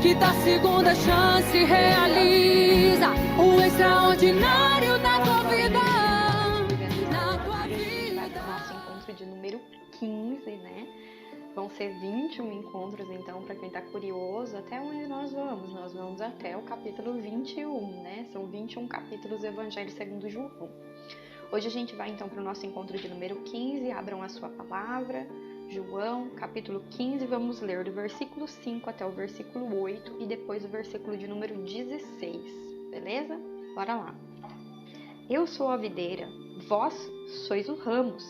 que dá segunda chance, realiza o extraordinário na tua vida. Na tua vida. Nosso encontro de número 15, né? Vão ser 21 encontros, então, para quem está curioso, até onde nós vamos? Nós vamos até o capítulo 21, né? São 21 capítulos do Evangelho segundo João. Hoje a gente vai, então, para o nosso encontro de número 15. Abram a sua palavra. João, capítulo 15, vamos ler do versículo 5 até o versículo 8 e depois o versículo de número 16, beleza? Bora lá. Eu sou a videira, vós sois os ramos.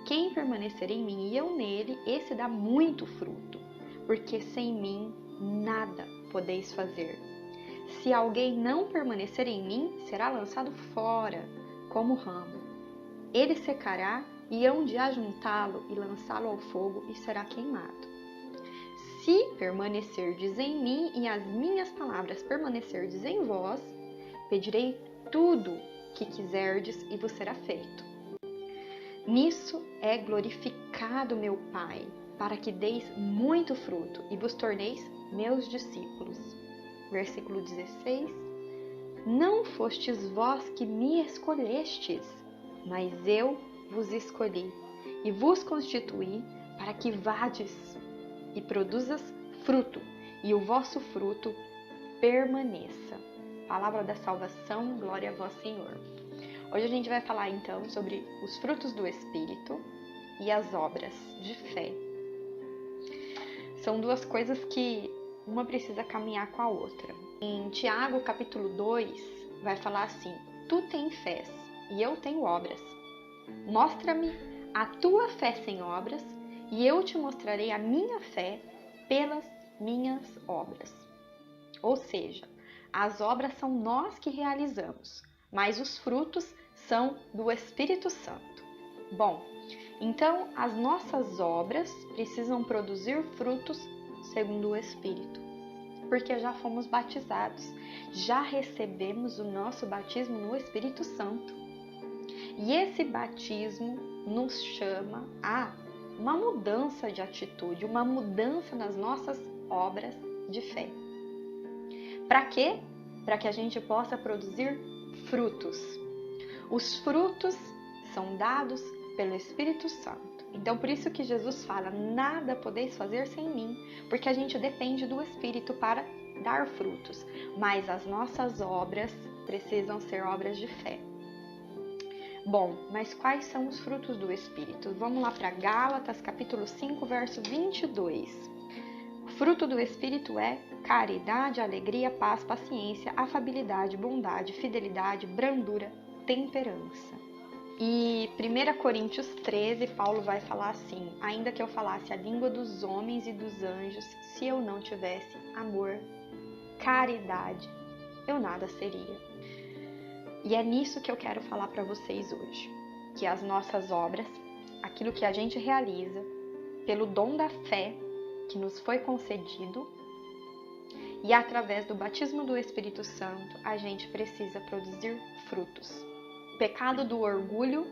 Quem permanecer em mim e eu nele, esse dá muito fruto, porque sem mim nada podeis fazer. Se alguém não permanecer em mim, será lançado fora, como ramo. Ele secará e hão de ajuntá-lo e lançá-lo ao fogo e será queimado. Se permanecerdes em mim e as minhas palavras permanecerdes em vós, pedirei tudo que quiserdes e vos será feito. Nisso é glorificado meu Pai, para que deis muito fruto e vos torneis meus discípulos. Versículo 16. Não fostes vós que me escolhestes, mas eu vos escolhi e vos constituí para que vades e produzas fruto, e o vosso fruto permaneça. Palavra da salvação, glória a vós, Senhor. Hoje a gente vai falar então sobre os frutos do Espírito e as obras de fé. São duas coisas que uma precisa caminhar com a outra. Em Tiago, capítulo 2, vai falar assim: tu tens fé e eu tenho obras. Mostra-me a tua fé sem obras e eu te mostrarei a minha fé pelas minhas obras. Ou seja, as obras são nós que realizamos, mas os frutos são do Espírito Santo. Bom, então as nossas obras precisam produzir frutos segundo o Espírito, porque já fomos batizados, já recebemos o nosso batismo no Espírito Santo. E esse batismo nos chama a uma mudança de atitude, uma mudança nas nossas obras de fé. Para quê? Para que a gente possa produzir frutos. Os frutos são dados pelo Espírito Santo. Então, por isso que Jesus fala: nada podeis fazer sem mim, porque a gente depende do Espírito para dar frutos. Mas as nossas obras precisam ser obras de fé. Bom, mas quais são os frutos do Espírito? Vamos lá para Gálatas, capítulo 5, verso 22. O fruto do Espírito é caridade, alegria, paz, paciência, afabilidade, bondade, fidelidade, brandura, temperança. E 1 Coríntios 13, Paulo vai falar assim: ainda que eu falasse a língua dos homens e dos anjos, se eu não tivesse amor, caridade, eu nada seria. E é nisso que eu quero falar para vocês hoje, que as nossas obras, aquilo que a gente realiza, pelo dom da fé que nos foi concedido, e através do batismo do Espírito Santo, a gente precisa produzir frutos. O pecado do orgulho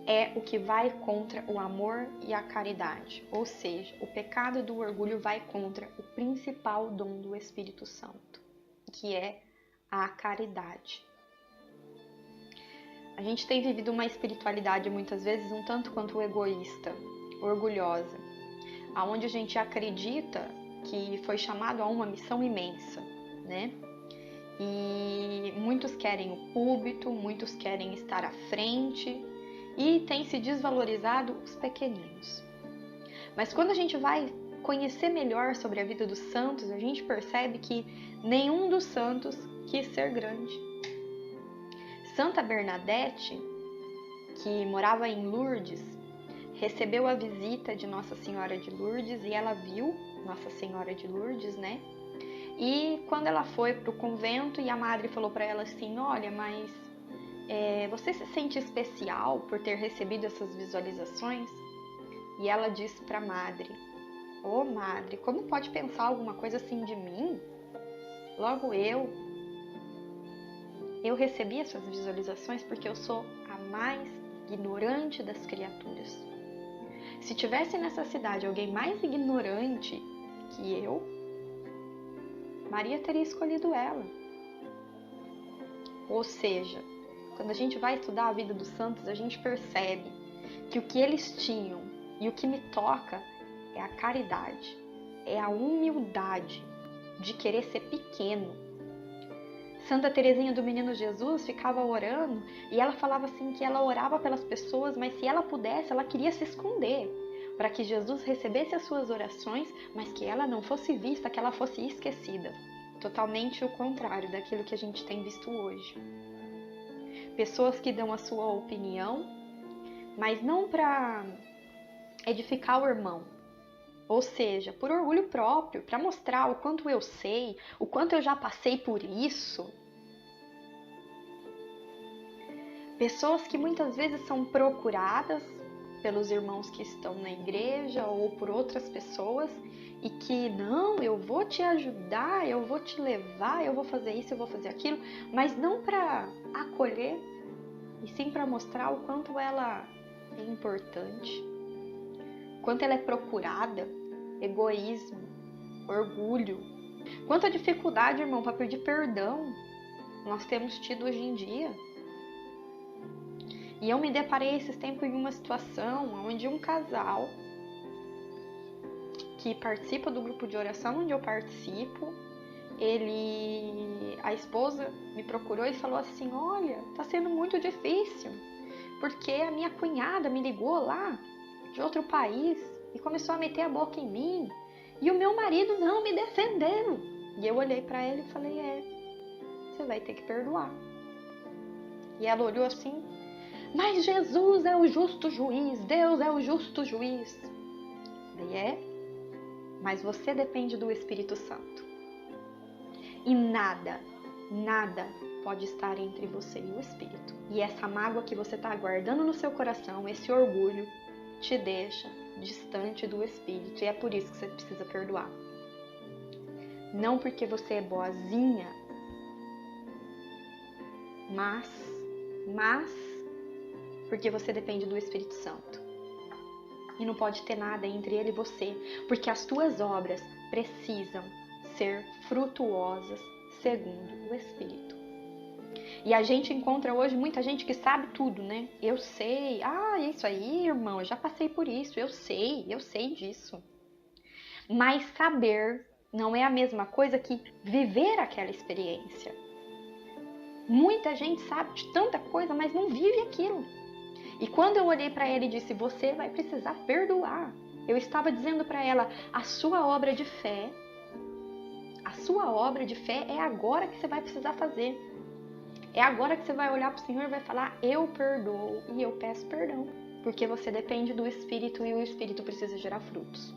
é o que vai contra o amor e a caridade, ou seja, o pecado do orgulho vai contra o principal dom do Espírito Santo, que é a caridade. A gente tem vivido uma espiritualidade muitas vezes um tanto quanto egoísta, orgulhosa, aonde a gente acredita que foi chamado a uma missão imensa, né? E muitos querem o púlpito, muitos querem estar à frente e tem se desvalorizado os pequeninos. Mas quando a gente vai conhecer melhor sobre a vida dos santos, a gente percebe que nenhum dos santos quis ser grande. Santa Bernadette, que morava em Lourdes, recebeu a visita de Nossa Senhora de Lourdes e ela viu Nossa Senhora de Lourdes, né? E quando ela foi para o convento e a madre falou para ela assim: olha, mas você se sente especial por ter recebido essas visualizações? E ela disse para a madre: ô madre, como pode pensar alguma coisa assim de mim? Logo eu recebi essas visualizações porque eu sou a mais ignorante das criaturas. Se tivesse nessa cidade alguém mais ignorante que eu, Maria teria escolhido ela. Ou seja, quando a gente vai estudar a vida dos santos, a gente percebe que o que eles tinham e o que me toca é a caridade, é a humildade de querer ser pequeno. Santa Teresinha do Menino Jesus ficava orando e ela falava assim que ela orava pelas pessoas, mas se ela pudesse, ela queria se esconder para que Jesus recebesse as suas orações, mas que ela não fosse vista, que ela fosse esquecida. Totalmente o contrário daquilo que a gente tem visto hoje. Pessoas que dão a sua opinião, mas não para edificar o irmão, ou seja, por orgulho próprio, para mostrar o quanto eu sei, o quanto eu já passei por isso. Pessoas que muitas vezes são procuradas pelos irmãos que estão na igreja ou por outras pessoas e que, não, eu vou te ajudar, eu vou te levar, eu vou fazer isso, eu vou fazer aquilo, mas não para acolher, e sim para mostrar o quanto ela é importante, quanto ela é procurada. Egoísmo, orgulho, quanta dificuldade, irmão, para pedir perdão nós temos tido hoje em dia. E eu me deparei esses tempos em uma situação onde um casal que participa do grupo de oração onde eu participo, a esposa me procurou e falou assim: olha, tá sendo muito difícil, porque a minha cunhada me ligou lá de outro país e começou a meter a boca em mim, e o meu marido não me defendeu. E eu olhei para ele e falei: você vai ter que perdoar. E ela olhou assim: mas Jesus é o justo juiz, Deus é o justo juiz. E mas você depende do Espírito Santo. E nada pode estar entre você e o Espírito. E essa mágoa que você está guardando no seu coração, esse orgulho, te deixa distante do Espírito. E é por isso que você precisa perdoar. Não porque você é boazinha, mas porque você depende do Espírito Santo. E não pode ter nada entre ele e você, porque as tuas obras precisam ser frutuosas segundo o Espírito. E a gente encontra hoje muita gente que sabe tudo, né? Eu sei, é isso aí, irmão, eu já passei por isso, eu sei disso. Mas saber não é a mesma coisa que viver aquela experiência. Muita gente sabe de tanta coisa, mas não vive aquilo. E quando eu olhei para ela e disse: você vai precisar perdoar, eu estava dizendo para ela: a sua obra de fé é agora que você vai precisar fazer. É agora que você vai olhar para o Senhor e vai falar: eu perdoo e eu peço perdão. Porque você depende do Espírito e o Espírito precisa gerar frutos.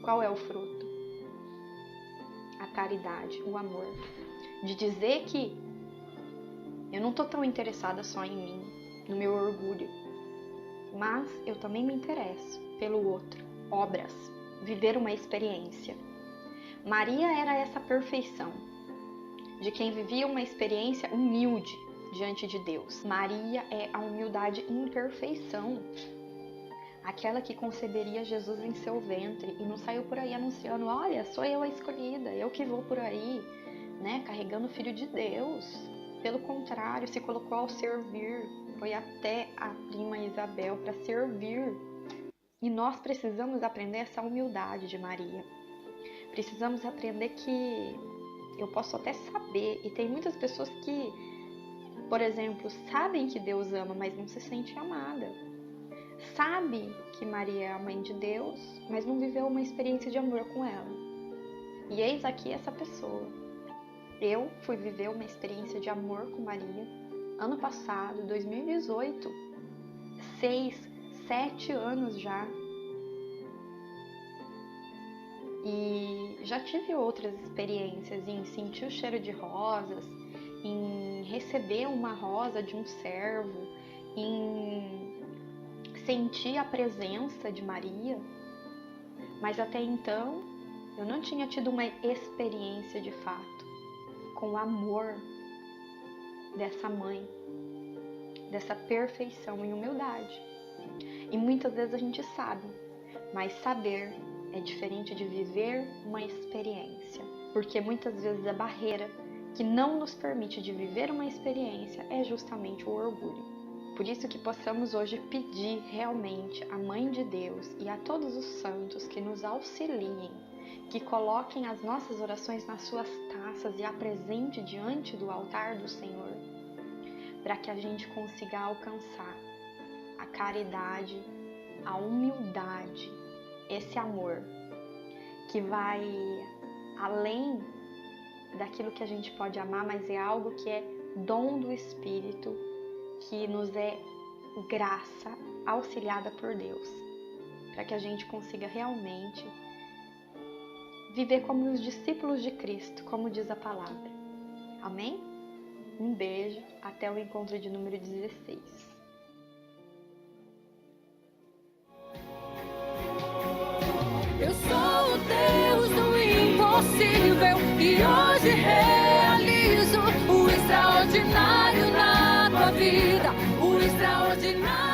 Qual é o fruto? A caridade, o amor. De dizer que eu não estou tão interessada só em mim, no meu orgulho, mas eu também me interesso pelo outro. Obras, viver uma experiência. Maria era essa perfeição, de quem vivia uma experiência humilde diante de Deus. Maria é a humildade em perfeição, aquela que conceberia Jesus em seu ventre e não saiu por aí anunciando: olha, sou eu a escolhida, eu que vou por aí, né, carregando o Filho de Deus. Pelo contrário, se colocou ao servir, foi até a prima Isabel para servir. E nós precisamos aprender essa humildade de Maria. Precisamos aprender que eu posso até saber, e tem muitas pessoas que, por exemplo, sabem que Deus ama, mas não se sente amada. Sabe que Maria é a mãe de Deus, mas não viveu uma experiência de amor com ela. E eis aqui essa pessoa. Eu fui viver uma experiência de amor com Maria ano passado, 2018. 7 anos já. E já tive outras experiências em sentir o cheiro de rosas, em receber uma rosa de um servo, em sentir a presença de Maria. Mas até então, eu não tinha tido uma experiência de fato com o amor dessa mãe, dessa perfeição e humildade. E muitas vezes a gente sabe, mas saber é diferente de viver uma experiência, porque muitas vezes a barreira que não nos permite de viver uma experiência é justamente o orgulho. Por isso que possamos hoje pedir realmente à Mãe de Deus e a todos os santos que nos auxiliem, que coloquem as nossas orações nas suas taças e apresente diante do altar do Senhor, para que a gente consiga alcançar a caridade, a humildade, esse amor que vai além daquilo que a gente pode amar, mas é algo que é dom do Espírito, que nos é graça auxiliada por Deus, para que a gente consiga realmente viver como os discípulos de Cristo, como diz a palavra. Amém? Um beijo, até o encontro de número 16. Eu sou o Deus do impossível e hoje realizo o extraordinário na tua vida, o extraordinário.